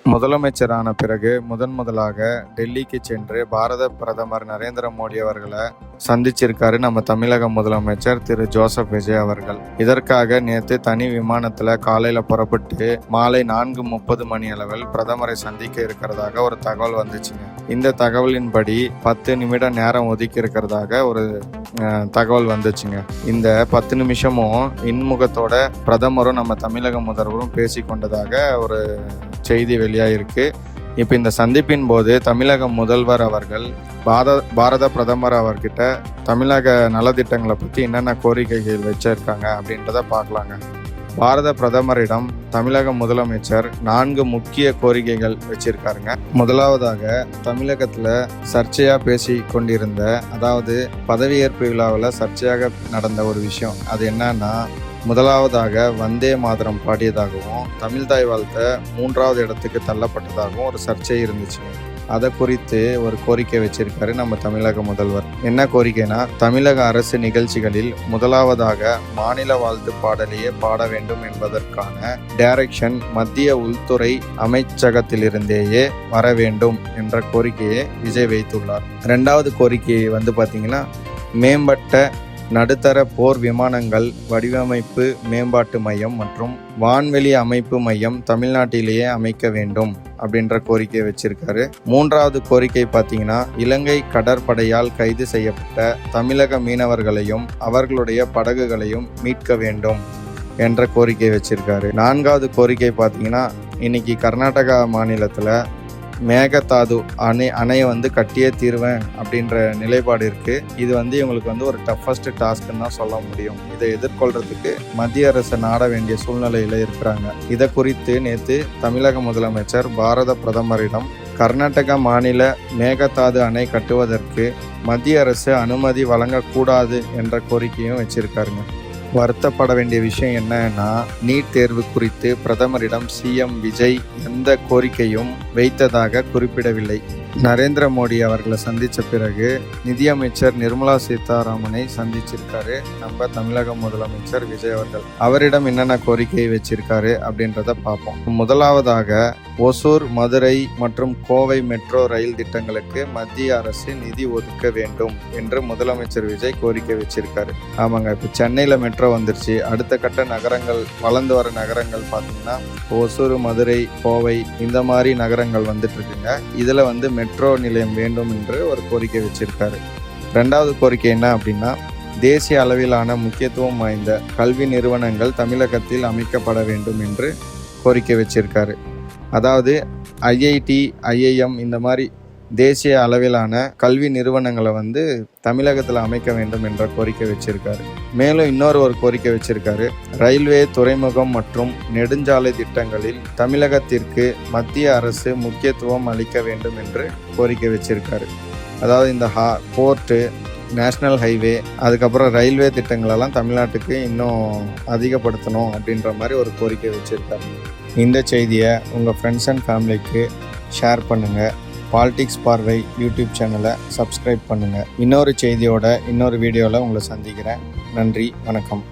முதலமைச்சரான பிறகு முதலாக டெல்லிக்கு சென்று பாரத பிரதமர் நரேந்திர மோடி அவர்களை சந்திச்சிருக்காரு நம்ம தமிழக முதலமைச்சர் திரு ஜோசப் விஜய் அவர்கள். இதற்காக நேற்று தனி விமானத்தில் காலையில் புறப்பட்டு மாலை 4:30 மணி அளவில் பிரதமரை சந்திக்க இருக்கிறதாக ஒரு தகவல் வந்துச்சுங்க. இந்த தகவலின்படி 10 நிமிடம் நேரம் ஒதுக்கி இருக்கிறதாக ஒரு தகவல் வந்துச்சுங்க. இந்த 10 நிமிஷமும் இன்முகத்தோட பிரதமரும் நம்ம தமிழக முதல்வரும் பேசி கொண்டதாக ஒரு செய்தி வெளியாயிருக்கு. இப்போ இந்த சந்திப்பின் போது தமிழக முதல்வர் அவர்கள் பாரத பிரதமர் அவர்கிட்ட தமிழக நலத்திட்டங்களை பற்றி என்னென்ன கோரிக்கைகள் வச்சிருக்காங்க அப்படின்றத பார்க்கலாங்க. பாரத பிரதமரிடம் தமிழக முதலமைச்சர் 4 முக்கிய கோரிக்கைகள் வச்சிருக்காருங்க. முதலாவதாக, தமிழகத்தில் சர்ச்சையாக பேசி கொண்டிருந்த, அதாவது பதவியேற்பு விழாவில் சர்ச்சையாக நடந்த ஒரு விஷயம், அது என்னன்னா, முதலாவதாக வந்தே மாதரம் பாடியதாகவும் தமிழ் தாய் வாழ்த்த 3வது இடத்துக்கு தள்ளப்பட்டதாகவும் ஒரு சர்ச்சை இருந்துச்சு. அதை குறித்து ஒரு கோரிக்கை வச்சிருக்காரு நம்ம தமிழக முதல்வர். என்ன கோரிக்கைனா, தமிழக அரசு நிகழ்ச்சிகளில் முதலாவதாக மாநில வாழ்த்து பாடலையே பாட வேண்டும் என்பதற்கான டைரக்ஷன் மத்திய உள்துறை அமைச்சகத்திலிருந்தேயே வர வேண்டும் என்ற கோரிக்கையை விஜய் வைத்துள்ளார். 2வது கோரிக்கை பார்த்தீங்கன்னா, மேம்பட்ட நடுத்தர போர் விமானங்கள் வடிவமைப்பு மேம்பாட்டு மையம் மற்றும் வான்வெளி அமைப்பு மையம் தமிழ்நாட்டிலேயே அமைக்க வேண்டும் அப்படின்ற கோரிக்கை வச்சிருக்காரு. 3வது கோரிக்கை பார்த்தீங்கன்னா, இலங்கை கடற்படையால் கைது செய்யப்பட்ட தமிழக மீனவர்களையும் அவர்களுடைய படகுகளையும் மீட்க வேண்டும் என்ற கோரிக்கை வச்சிருக்காரு. 4வது கோரிக்கை பார்த்தீங்கன்னா, இன்னைக்கு கர்நாடகா மாநிலத்தில் மேகதாது அணையை கட்டியே தீர்வேன் அப்படின்ற நிலைப்பாடு இருக்கு. இது இவங்களுக்கு ஒரு டஃபஸ்ட் டாஸ்க்னு தான் சொல்ல முடியும். இதை எதிர்கொள்றதுக்கு மத்திய அரசு நாட வேண்டிய சூழ்நிலையில இருக்கிறாங்க. இதை குறித்து நேற்று தமிழக முதலமைச்சர் பாரத பிரதமரிடம் கர்நாடகா மாநில மேகதாது அணை கட்டுவதற்கு மத்திய அரசு அனுமதி வழங்கக்கூடாது என்ற கோரிக்கையும் வச்சிருக்காருங்க. வருத்தப்பட வேண்டிய விஷயம் என்னன்னா, நீட் தேர்வு குறித்து பிரதமரிடம் சிஎம் விஜய் எந்த கோரிக்கையும் வைத்ததாக குறிப்பிடவில்லை. நரேந்திர மோடி அவர்களை சந்தித்த பிறகு நிதியமைச்சர் நிர்மலா சீதாராமனை சந்திச்சிருக்காரு நம்ம தமிழக முதலமைச்சர் விஜய் அவர்கள். அவரிடம் என்னென்ன கோரிக்கை வச்சிருக்காரு அப்படின்றத பார்ப்போம். முதலாவதாக, ஒசூர், மதுரை மற்றும் கோவை மெட்ரோ ரயில் திட்டங்களுக்கு மத்திய அரசு நிதி ஒதுக்க வேண்டும் என்று முதலமைச்சர் விஜய் கோரிக்கை வச்சிருக்காரு. ஆமாங்க, இப்போ சென்னையில் மெட்ரோ வந்துருச்சு. அடுத்த கட்ட நகரங்கள், வளர்ந்து வர நகரங்கள் பார்த்தீங்கன்னா ஒசூர், மதுரை, கோவை இந்த மாதிரி நகரங்கள் வந்துட்டு இருக்குங்க. இதில் மெட்ரோ நிலையம் வேண்டும் என்று ஒரு கோரிக்கை வச்சிருக்காரு. 2வது கோரிக்கை என்ன அப்படின்னா, தேசிய அளவிலான முக்கியத்துவம் வாய்ந்த கல்வி நிறுவனங்கள் தமிழகத்தில் அமைக்கப்பட வேண்டும் என்று கோரிக்கை வச்சிருக்காரு. அதாவது ஐஐடி, ஐஐஎம் இந்த மாதிரி தேசிய அளவிலான கல்வி நிறுவனங்களை தமிழகத்தில் அமைக்க வேண்டும் என்ற கோரிக்கை வச்சிருக்காரு. மேலும் இன்னொரு கோரிக்கை வச்சிருக்காரு. ரயில்வே, துறைமுகம் மற்றும் நெடுஞ்சாலை திட்டங்களில் தமிழகத்திற்கு மத்திய அரசு முக்கியத்துவம் அளிக்க வேண்டும் என்று கோரிக்கை வச்சிருக்காரு. அதாவது இந்த போர்ட்டு, நேஷ்னல் ஹைவே, அதுக்கப்புறம் ரயில்வே திட்டங்களெல்லாம் தமிழ்நாட்டுக்கு இன்னும் அதிகப்படுத்தணும் அப்படின்ற மாதிரி ஒரு கோரிக்கை வச்சிருக்காரு. இந்த செய்தியை உங்கள் ஃப்ரெண்ட்ஸ் அண்ட் ஃபேமிலிக்கு ஷேர் பண்ணுங்கள். பாலிடிக்ஸ் பார்வை யூடியூப் சேனலை சப்ஸ்கிரைப் பண்ணுங்கள். இன்னொரு செய்தியோட இன்னொரு வீடியோவில் உங்களை சந்திக்கிறேன். நன்றி, வணக்கம்.